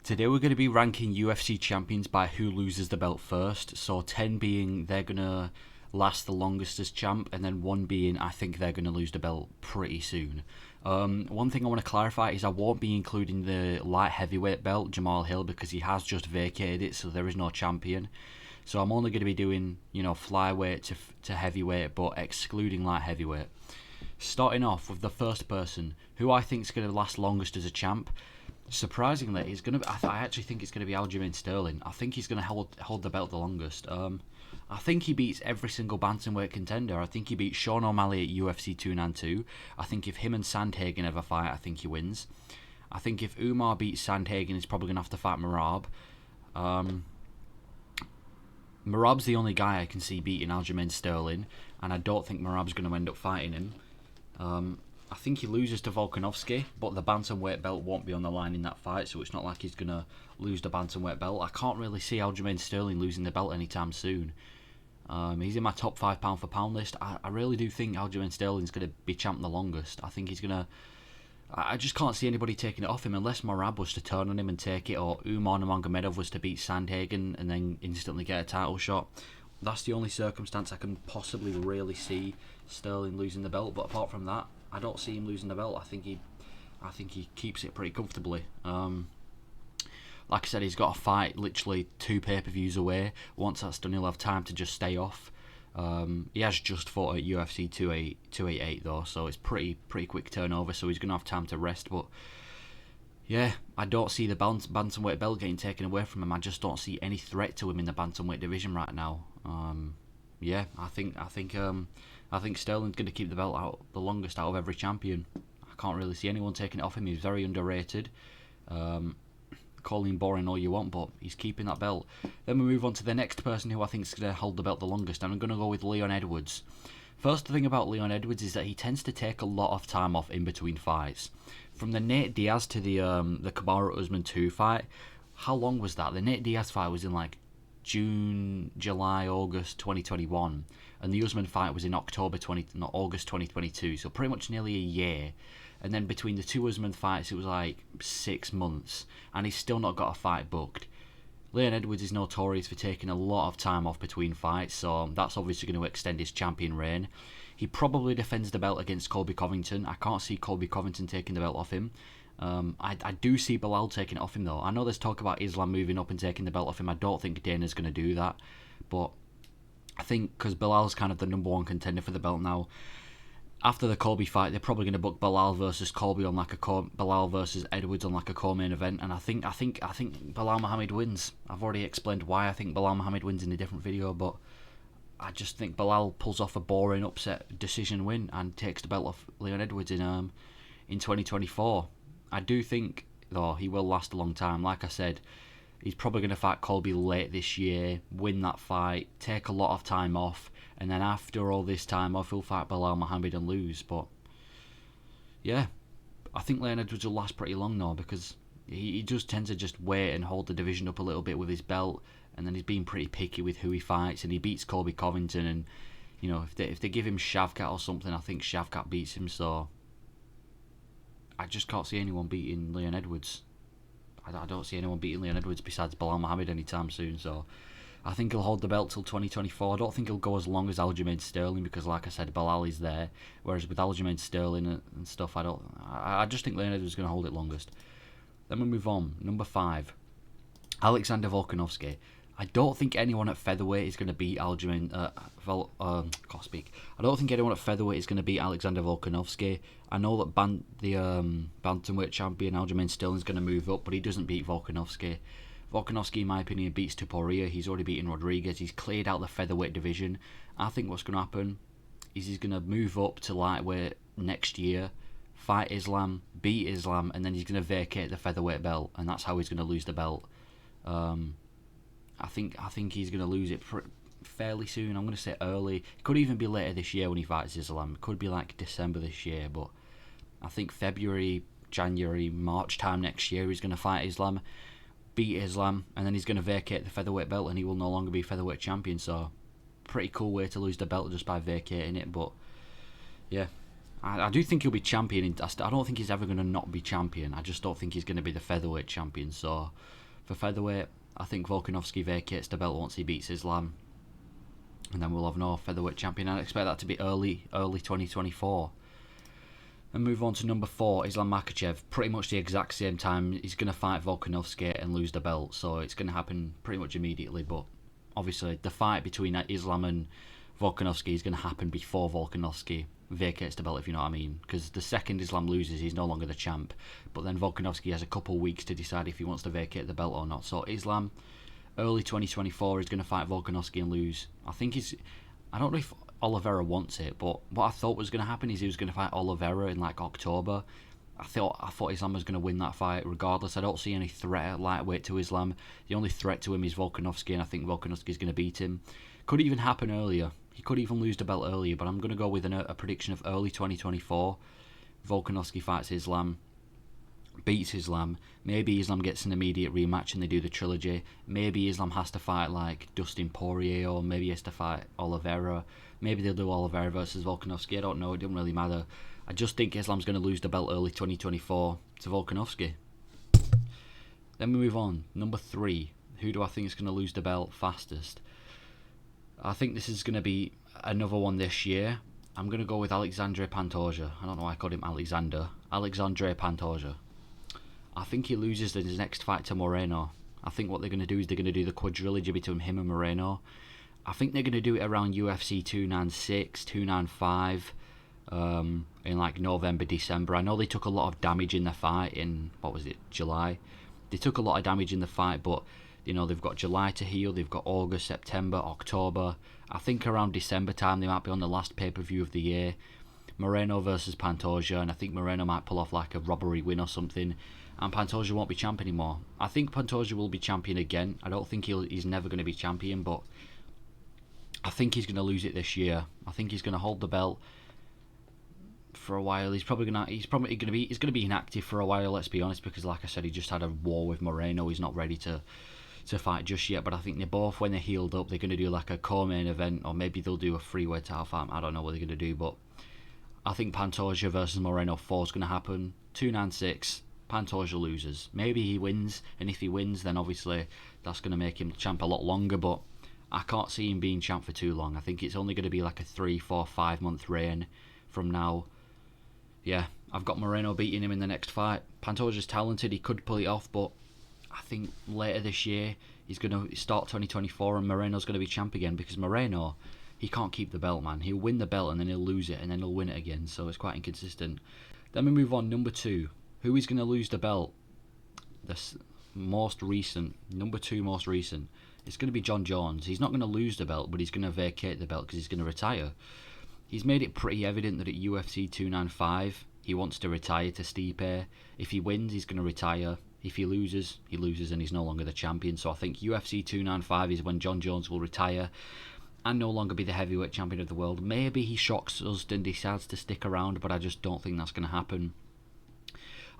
Today we're going to be ranking UFC champions by who loses the belt first. So 10 being they're going to last the longest as champ, and then 1 being I think they're going to lose the belt pretty soon. One thing I want to clarify is I won't be including the light heavyweight belt, Jamal Hill, because he has just vacated it, so there is no champion. So I'm only going to be doing, flyweight to heavyweight, but excluding light heavyweight. Starting off with the first person, who I think is going to last longest as a champ. Surprisingly, he's going to. I actually think it's going to be Aljamain Sterling. I think he's going to hold the belt the longest. I think he beats every single bantamweight contender. I think he beats Sean O'Malley at UFC 292. I think if him and Sandhagen ever fight, I think he wins. I think if Umar beats Sandhagen, he's probably going to have to fight Merab. Merab's the only guy I can see beating Aljamain Sterling, and I don't think Merab's going to end up fighting him. I think he loses to Volkanovski, but the bantamweight belt won't be on the line in that fight, so it's not like he's going to lose the bantamweight belt. I can't really see Aljamain Sterling losing the belt anytime soon. He's in my top 5 pound for pound list. I really do think Aljamain Sterling's going to be champ the longest. I think he's going to... I just can't see anybody taking it off him unless Merab was to turn on him and take it, or Umar Nurmagomedov was to beat Sandhagen and then instantly get a title shot. That's the only circumstance I can possibly really see Sterling losing the belt, but apart from that, I don't see him losing the belt. I think he keeps it pretty comfortably. Like I said, he's got a fight literally 2 pay-per-views away. Once that's done, he'll have time to just stay off. He has just fought at UFC 288 though, so it's pretty quick turnover. So he's gonna have time to rest. But yeah, I don't see the bantamweight belt getting taken away from him. I just don't see any threat to him in the bantamweight division right now. Yeah, I think Sterling's going to keep the belt out the longest out of every champion. I can't really see anyone taking it off him. He's very underrated. Call him boring all you want, but he's keeping that belt. Then we move on to the next person who I think is going to hold the belt the longest, and I'm going to go with Leon Edwards. First thing about Leon Edwards is that he tends to take a lot of time off in between fights. From the Nate Diaz to the Kamaru Usman 2 fight, how long was that? The Nate Diaz fight was in like June, July, August 2021, and the Usman fight was in August 2022, so pretty much nearly a year. And then between the 2 Usman fights, it was like 6 months, and he's still not got a fight booked. Leon Edwards is notorious for taking a lot of time off between fights, so that's obviously going to extend his champion reign. He probably defends the belt against Colby Covington. I can't see Colby Covington taking the belt off him. I do see Belal taking it off him though. I know there's talk about Islam moving up and taking the belt off him. I don't think Dana's going to do that, but I think because Belal's kind of the number 1 contender for the belt now. After the Colby fight, they're probably going to book Belal versus Colby on like a Belal versus Edwards on like a co-main event, and I think Belal Muhammad wins. I've already explained why I think Belal Muhammad wins in a different video, but I just think Belal pulls off a boring upset decision win and takes the belt off Leon Edwards in 2024. I do think though he will last a long time. Like I said, he's probably going to fight Colby late this year, win that fight, take a lot of time off, and then after all this time off, he'll fight Belal Muhammad and lose. But yeah, I think Leon Edwards will last pretty long though, because he does tend to just wait and hold the division up a little bit with his belt, and then he's being pretty picky with who he fights, and he beats Colby Covington, and if they give him Shavkat or something, I think Shavkat beats him. So I just can't see anyone beating Leon Edwards. I don't see anyone beating Leon Edwards besides Belal Muhammad anytime soon, so I think he'll hold the belt till 2024. I don't think he'll go as long as Aljamain Sterling because, like I said, Belal is there, whereas with Aljamain Sterling and stuff, I just think Leon Edwards is going to hold it longest. Then we move on. Number 5, Alexander Volkanovski. I don't think anyone at featherweight is going to beat Aljamain. Can't speak. I don't think anyone at featherweight is going to beat Alexander Volkanovski. I know that the bantamweight champion Aljamain Sterling is going to move up, but he doesn't beat Volkanovski. Volkanovski, in my opinion, beats Topuria. He's already beaten Rodriguez. He's cleared out the featherweight division. I think what's going to happen is he's going to move up to lightweight next year, fight Islam, beat Islam, and then he's going to vacate the featherweight belt, and that's how he's going to lose the belt. I think he's going to lose it fairly soon. I'm going to say early. It could even be later this year when he fights Islam. It could be like December this year, but I think February, January, March time next year he's going to fight Islam, beat Islam, and then he's going to vacate the featherweight belt, and he will no longer be featherweight champion. So pretty cool way to lose the belt just by vacating it. But yeah, I do think he'll be champion. I don't think he's ever going to not be champion. I just don't think he's going to be the featherweight champion. So for featherweight, I think Volkanovski vacates the belt once he beats Islam, and then we'll have no featherweight champion. I expect that to be early 2024. And move on to number 4, Islam Makhachev. Pretty much the exact same time. He's going to fight Volkanovski and lose the belt, so it's going to happen pretty much immediately. But obviously, the fight between Islam and Volkanovski is going to happen before Volkanovski vacates the belt, if you know what I mean. Because the second Islam loses, he's no longer the champ. But then Volkanovski has a couple weeks to decide if he wants to vacate the belt or not. So Islam, early 2024, is going to fight Volkanovski and lose. I don't know if Oliveira wants it, but what I thought was going to happen is he was going to fight Oliveira in like October. I thought Islam was going to win that fight regardless. I don't see any threat at lightweight to Islam. The only threat to him is Volkanovski, and I think Volkanovski is going to beat him. Could even happen earlier. He could even lose the belt earlier, but I'm going to go with a prediction of early 2024. Volkanovski fights Islam, beats Islam. Maybe Islam gets an immediate rematch and they do the trilogy. Maybe Islam has to fight like Dustin Poirier, or maybe he has to fight Oliveira. Maybe they'll do Oliveira versus Volkanovski. I don't know. It doesn't really matter. I just think Islam's going to lose the belt early 2024 to Volkanovski. Then we move on. Number 3. Who do I think is going to lose the belt fastest? I think this is going to be another one this year. I'm going to go with Alexandre Pantoja. I don't know why I called him Alexander. Alexandre Pantoja. I think he loses his next fight to Moreno. I think what they're going to do is they're going to do the quadrilogy between him and Moreno. I think they're going to do it around UFC 296, 295, in like November, December. I know they took a lot of damage in the fight in, July. They took a lot of damage in the fight, but they've got July to heal, they've got August, September, October. I think around December time they might be on the last pay-per-view of the year. Moreno versus Pantoja, and I think Moreno might pull off like a robbery win or something, and Pantoja won't be champ anymore. I think Pantoja will be champion again. I don't think he's never going to be champion, but I think he's going to lose it this year. I think he's going to hold the belt for a while. He's going to be inactive for a while, let's be honest, because like I said, he just had a war with Moreno. He's not ready to fight just yet, but I think they both, when they're healed up, they're going to do like a co-main event, or maybe they'll do a freeway title fight. I don't know what they're going to do, but I think Pantoja versus Moreno 4 is going to happen. 296, Pantoja loses. Maybe he wins, and if he wins, then obviously that's going to make him champ a lot longer, but I can't see him being champ for too long. I think it's only going to be like a 3, 4, 5 month reign from now. Yeah, I've got Moreno beating him in the next fight. Pantoja's talented, he could pull it off, but I think later this year he's going to start 2024 and Moreno's going to be champ again, because Moreno, he can't keep the belt, man. He'll win the belt and then he'll lose it and then he'll win it again, so it's quite inconsistent. Then we move on, number 2. Who is going to lose the belt? Number 2 most recent. It's going to be Jon Jones. He's not going to lose the belt, but he's going to vacate the belt because he's going to retire. He's made it pretty evident that at UFC 295 he wants to retire to Stipe. If he wins, he's going to retire. If he loses and he's no longer the champion. So I think UFC 295 is when Jon Jones will retire and no longer be the heavyweight champion of the world. Maybe he shocks us and decides to stick around, but I just don't think that's going to happen.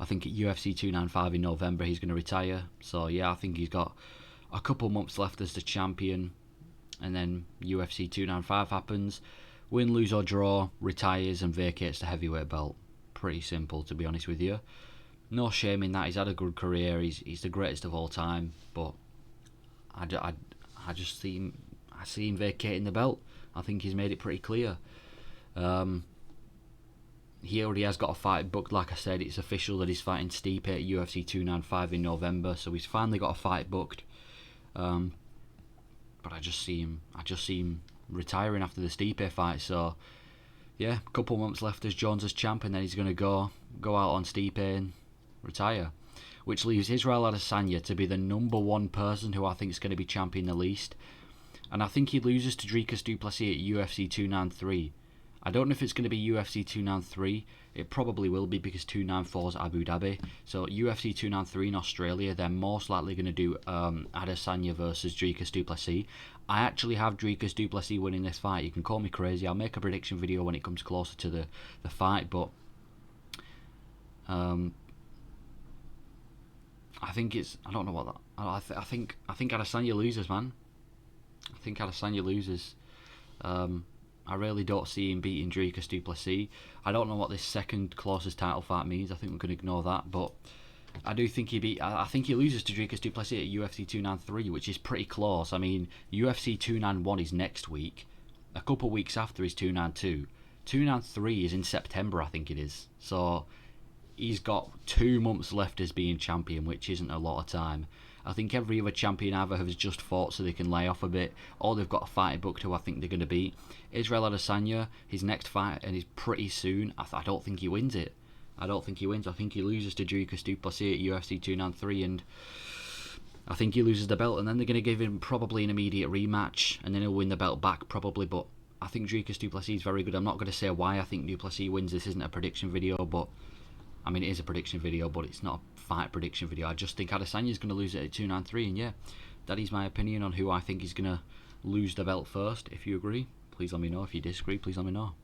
I think at UFC 295 in November he's going to retire. So yeah, I think he's got a couple months left as the champion, and then UFC 295 happens. Win, lose or draw, retires and vacates the heavyweight belt. Pretty simple, to be honest with you. No shame in that. He's had a good career. He's the greatest of all time, but I just see him vacating the belt. I think he's made it pretty clear. He already has got a fight booked. Like I said, it's official that he's fighting Stipe at UFC 295 in November, so he's finally got a fight booked. But I just see him retiring after the Stipe fight. So yeah, a couple months left as Jones as champ, and then he's going to go out on Stipe and retire, which leaves Israel Adesanya to be the number 1 person who I think is going to be champion the least. And I think he loses to Dricus du Plessis at UFC 293. I don't know if it's going to be UFC 293. It probably will be, because 294 is Abu Dhabi. So UFC 293 in Australia, they're most likely going to do Adesanya versus Dricus du Plessis. I actually have Dricus du Plessis winning this fight. You can call me crazy. I'll make a prediction video when it comes closer to the fight, but I think it's, I don't know what that, I think Adesanya loses, man. I think Adesanya loses. I really don't see him beating Dricus du Plessis. I don't know what this second closest title fight means. I think we can ignore that, but I do think I think he loses to Dricus du Plessis at UFC 293, which is pretty close. I mean, UFC 291 is next week. A couple of weeks after is 292. 293 is in September, I think it is. So he's got 2 months left as being champion, which isn't a lot of time. I think every other champion either has just fought so they can lay off a bit, or they've got a fight booked who I think they're going to beat. Israel Adesanya, his next fight, and is pretty soon. I don't think he wins it. I don't think he wins. I think he loses to Dricus du Plessis at UFC 293, and I think he loses the belt, and then they're going to give him probably an immediate rematch, and then he'll win the belt back probably, but I think Dricus du Plessis is very good. I'm not going to say why I think du Plessis wins. This isn't a prediction video, but I mean, it is a prediction video, but it's not a fight prediction video. I just think Adesanya is going to lose it at 293, and yeah, that is my opinion on who I think is going to lose the belt first. If you agree, please let me know. If you disagree, please let me know.